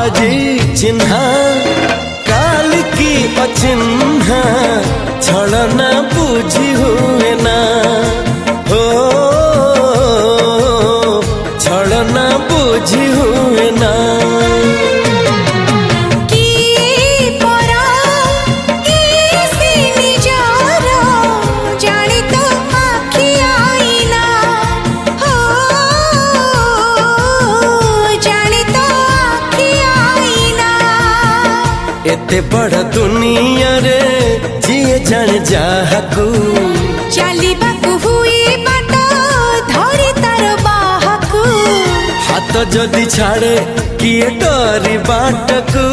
आजी चिन्हा काल की अचिन्हा छलना बुझी हुए ना हो छलना बुझी हुए ना एते बड़ दुनिया रे जिए जान जाहकू चलिबाकू हुई बाट धरी तार बाहकू हाथ जदि छाड़े किए डरी बाटकू।